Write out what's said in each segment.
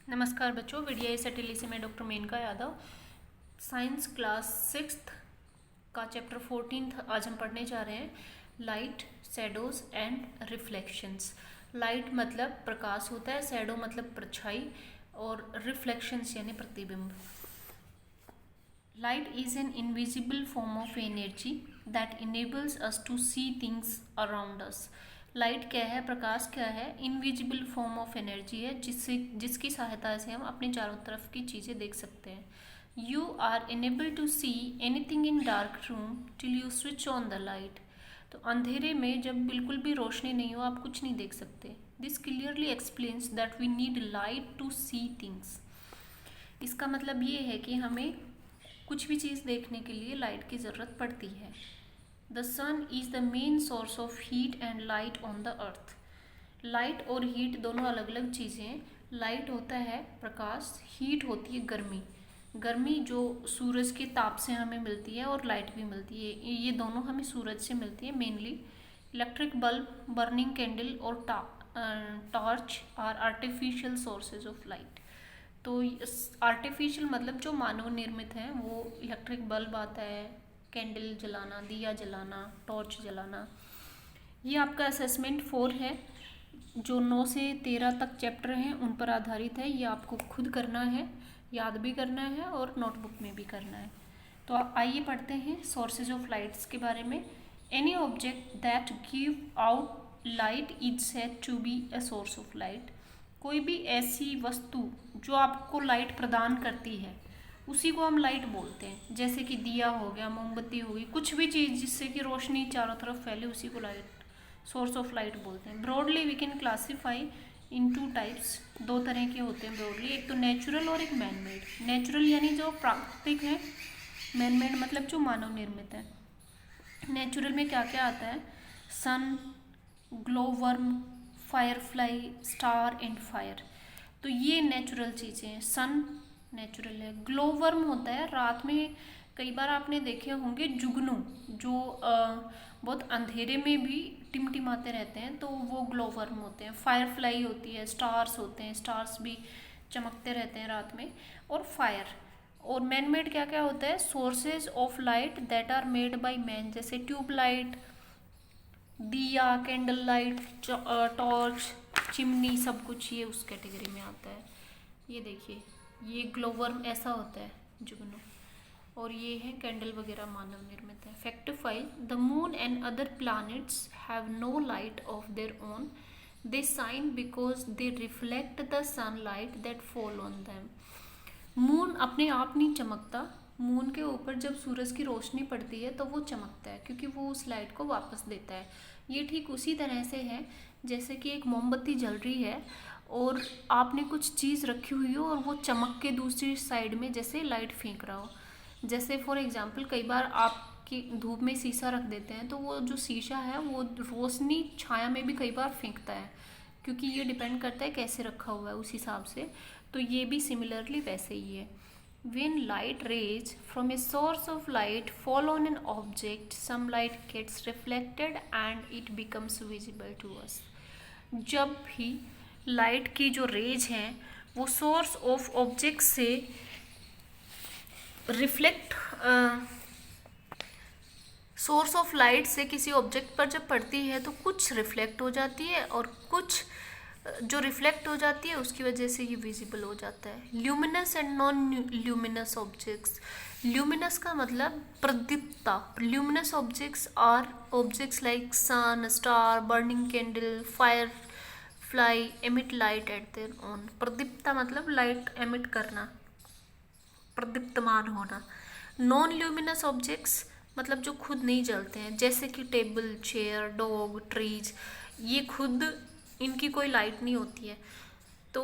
नमस्कार बच्चों, वीडियो सैटेली से मैं doctor Menka Yadav. Science class 6th का चैप्टर 14 आज हम पढ़ने जा रहे हैं। Light, shadows and reflections. Light मतलब प्रकाश होता है, शैडो मतलब परछाई और रिफ्लेक्शंस यानी प्रतिबिंब। Light is an invisible form of energy that enables us to see things around us. Light क्या है, प्रकाश क्या है? इनविजिबल फॉर्म ऑफ एनर्जी है जिसकी सहायता से हम अपने चारों तरफ की चीज़ें देख सकते हैं। You are unable to see anything in dark room till you switch on the light. तो अंधेरे में जब बिल्कुल भी रोशनी नहीं हो आप कुछ नहीं देख सकते। This clearly explains that we need light to see things. इसका मतलब ये है कि हमें कुछ भी चीज़ देखने के लिए लाइट की ज़रूरत पड़ती है। The sun is the main source of heat and light on the earth. Light और हीट दोनों अलग अलग चीज़ें हैं। लाइट होता है प्रकाश, हीट होती है गर्मी। गर्मी जो सूरज के ताप से हमें मिलती है और लाइट भी मिलती है, ये दोनों हमें सूरज से मिलती है mainly. Electric bulb, burning candle और torch are artificial sources of light. तो आर्टिफिशियल मतलब जो मानव निर्मित हैं, वो इलेक्ट्रिक बल्ब आता है, कैंडल जलाना, दिया जलाना, टॉर्च जलाना। ये आपका असेसमेंट 4 है जो 9 से 13 तक चैप्टर हैं उन पर आधारित है। ये आपको खुद करना है, याद भी करना है और नोटबुक में भी करना है। तो आइए पढ़ते हैं सोर्सेज ऑफ लाइट्स के बारे में। Any object that give out light is said to be a source of light. कोई भी ऐसी वस्तु जो आपको लाइट प्रदान करती है उसी को हम लाइट बोलते हैं। जैसे कि दिया हो गया, मोमबत्ती हो गई, कुछ भी चीज़ जिससे कि रोशनी चारों तरफ फैले उसी को लाइट, सोर्स ऑफ लाइट बोलते हैं। Broadly we can classify in 2 types. 2 तरह के होते हैं ब्रॉडली, एक तो नेचुरल और एक मैन मेड। नेचुरल यानी जो प्राकृतिक है, मैन मेड मतलब जो मानव निर्मित है। नेचुरल में क्या क्या आता है? Sun, glow worm, firefly, star and fire. तो ये नेचुरल चीज़ें हैं। सन नेचुरल है। ग्लो वर्म होता है रात में, कई बार आपने देखे होंगे जुगनू, जो बहुत अंधेरे में भी टिमटिमाते रहते हैं, तो वो ग्लो वर्म होते हैं। फायरफ्लाई होती है, स्टार्स होते हैं, स्टार्स भी चमकते रहते हैं रात में। और फायर और मैन मेड क्या क्या होता है? Sources of light that are made by man, जैसे ट्यूबलाइट, दिया, कैंडल लाइट, टॉर्च, चिमनी, सब कुछ ये उस कैटेगरी में आता है। ये देखिए, ये ग्लोवर्म ऐसा होता है जुगनू, और ये है कैंडल वगैरह मानव निर्मित है। Fact 5, the moon and other planets have no light of their own, they shine because they reflect the sunlight that fall on them. Moon अपने आप नहीं चमकता। मून के ऊपर जब सूरज की रोशनी पड़ती है तो वो चमकता है, क्योंकि वो उस लाइट को वापस देता है। ये ठीक उसी तरह से है जैसे कि एक मोमबत्ती जल रही है और आपने कुछ चीज़ रखी हुई हो और वो चमक के दूसरी साइड में जैसे लाइट फेंक रहा हो। जैसे फॉर एग्जांपल, कई बार आपकी धूप में शीशा रख देते हैं तो वो जो शीशा है वो रोशनी छाया में भी कई बार फेंकता है, क्योंकि ये डिपेंड करता है कैसे रखा हुआ है उस हिसाब से। तो ये भी सिमिलरली वैसे ही है। When light rays from a source of light fall on an object, some light gets reflected and it becomes visible to us. जब भी लाइट की जो रेज हैं वो सोर्स ऑफ ऑब्जेक्ट से रिफ्लेक्ट, सोर्स ऑफ लाइट से किसी object पर जब पड़ती है तो कुछ रिफ्लेक्ट हो जाती है और कुछ जो रिफ्लेक्ट हो जाती है उसकी वजह से ये विजिबल हो जाता है। Luminous and non luminous objects. Luminous का मतलब प्रदीप्ता। Luminous objects are objects like sun, star, burning candle, firefly emit light at their own. प्रदीप्ता मतलब लाइट एमिट करना, प्रदीप्तमान होना। नॉन ल्यूमिनस ऑब्जेक्ट्स मतलब जो खुद नहीं जलते हैं, जैसे कि टेबल, चेयर, डॉग, ट्रीज, ये खुद इनकी कोई लाइट नहीं होती है, तो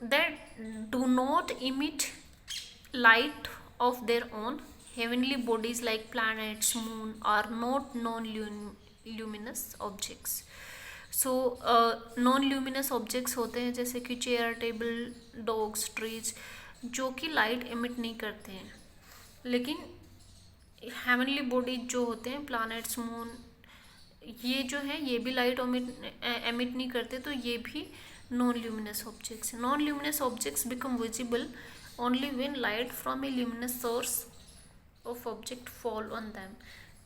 that do not emit light of their own. Heavenly bodies like planets, moon are not non luminous objects. So non luminous objects होते हैं जैसे कि चेयर, टेबल, डॉग्स, ट्रीज, जो कि लाइट एमिट नहीं करते हैं। लेकिन हेवनली बॉडीज जो होते हैं, प्लैनेट्स, मून, ये जो है ये भी लाइट एमिट नहीं करते, तो ये भी Non-luminous objects. Non-luminous objects become visible only when light from a luminous source of object fall on them.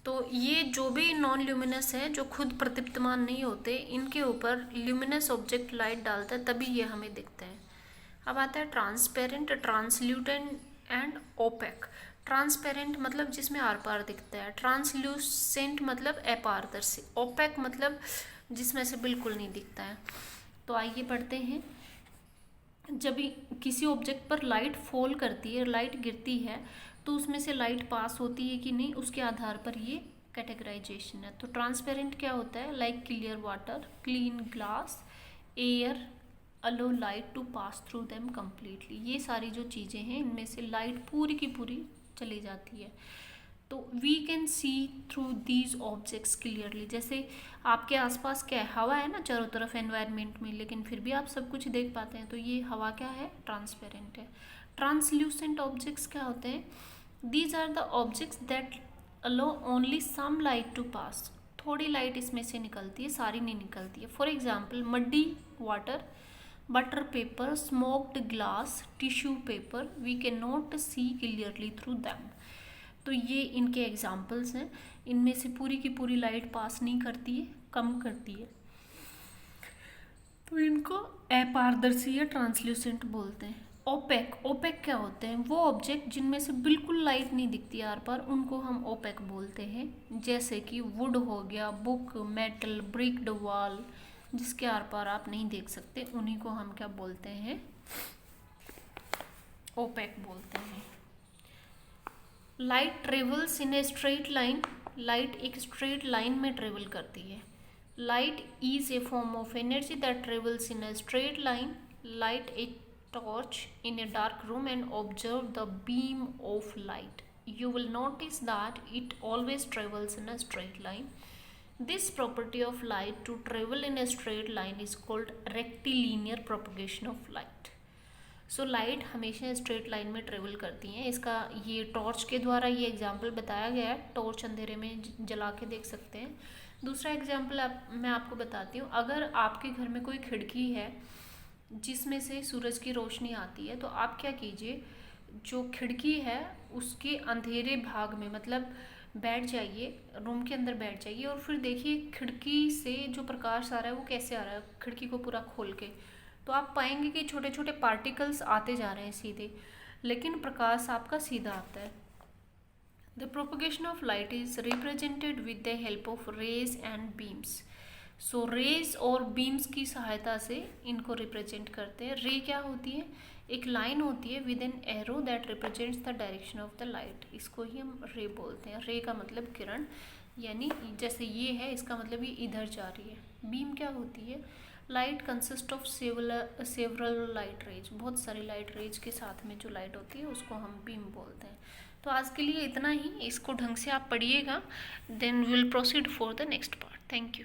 तो ये जो भी नॉन ल्यूमिनस है, जो खुद प्रदीप्तमान नहीं होते, इनके ऊपर ल्यूमिनस ऑब्जेक्ट लाइट डालता है तभी ये हमें दिखते हैं। अब आता है ट्रांसपेरेंट, ट्रांसल्यूटेंट एंड ओपेक। ट्रांसपेरेंट मतलब जिसमें आर पार दिखता है, ट्रांसल्यूसेंट मतलब अपारदर्शी, ओपेक मतलब जिसमें से बिल्कुल नहीं दिखता है। तो आइए पढ़ते हैं। जब किसी ऑब्जेक्ट पर लाइट फॉल करती है, लाइट गिरती है, तो उसमें से लाइट पास होती है कि नहीं, उसके आधार पर ये कैटेगराइजेशन है। तो ट्रांसपेरेंट क्या होता है? Like clear water, clean glass, air allow light to pass through them completely. ये सारी जो चीज़ें हैं, इनमें से लाइट पूरी की पूरी चली जाती है। तो we can see through these objects clearly. जैसे आपके आसपास क्या है? हवा है ना चारों तरफ एनवायरनमेंट में, लेकिन फिर भी आप सब कुछ देख पाते हैं। तो ये हवा क्या है? ट्रांसपेरेंट है। ट्रांसल्यूसेंट ऑब्जेक्ट्स क्या होते हैं? These are the objects that allow only some light to pass. थोड़ी लाइट इसमें से निकलती है, सारी नहीं निकलती है। For example muddy water, butter paper, smoked glass, tissue paper, we can not see clearly through them. तो ये इनके एग्जाम्पल्स हैं। इनमें से पूरी की पूरी लाइट पास नहीं करती है, कम करती है, तो इनको अपारदर्शी या ट्रांसल्यूसेंट बोलते हैं। ओपेक, ओपेक क्या होते हैं? वो ऑब्जेक्ट जिनमें से बिल्कुल लाइट नहीं दिखती आर पार, उनको हम ओपेक बोलते हैं। जैसे कि वुड हो गया, बुक, मेटल, ब्रिक्ड वॉल, जिसके आर पार आप नहीं देख सकते, उन्हीं को हम क्या बोलते हैं? ओपेक बोलते हैं। Light travels in a straight line. Light एक स्ट्रेट लाइन में ट्रेवल करती है। Light is a form of energy that travels in a straight line. Light A torch in a dark room and observe the beam of light. You will notice that it always travels in a straight line. This property of light to travel in a straight line is called rectilinear propagation of light. So light हमेशा straight line में travel करती हैं। इसका ये torch के द्वारा ये example बताया गया है। टॉर्च अंधेरे में जला के देख सकते हैं। दूसरा एग्जाम्पल मैं आपको बताती हूँ। अगर आपके घर में कोई खिड़की है जिसमें से सूरज की रोशनी आती है, तो आप क्या कीजिए, जो खिड़की है उसके अंधेरे भाग में मतलब बैठ जाइए, रूम के अंदर बैठ जाइए और फिर देखिए खिड़की से जो प्रकाश आ रहा है वो कैसे आ रहा है। खिड़की को पूरा खोल के तो आप पाएंगे कि छोटे छोटे पार्टिकल्स आते जा रहे हैं सीधे, लेकिन प्रकाश आपका सीधा आता है। The propagation of light is represented with the help of rays and beams. So rays और बीम्स की सहायता से इनको रिप्रेजेंट करते हैं। रे क्या होती है? एक लाइन होती है with an arrow that represents the direction of the light. इसको ही हम रे बोलते हैं। रे का मतलब किरण, यानी जैसे ये है, इसका मतलब ये इधर जा रही है। बीम क्या होती है? Light consist of several light rays. बहुत सारी लाइट रेज के साथ में जो लाइट होती है उसको हम बीम बोलते हैं। तो आज के लिए इतना ही। इसको ढंग से आप पढ़िएगा, then will proceed for the next part. Thank you.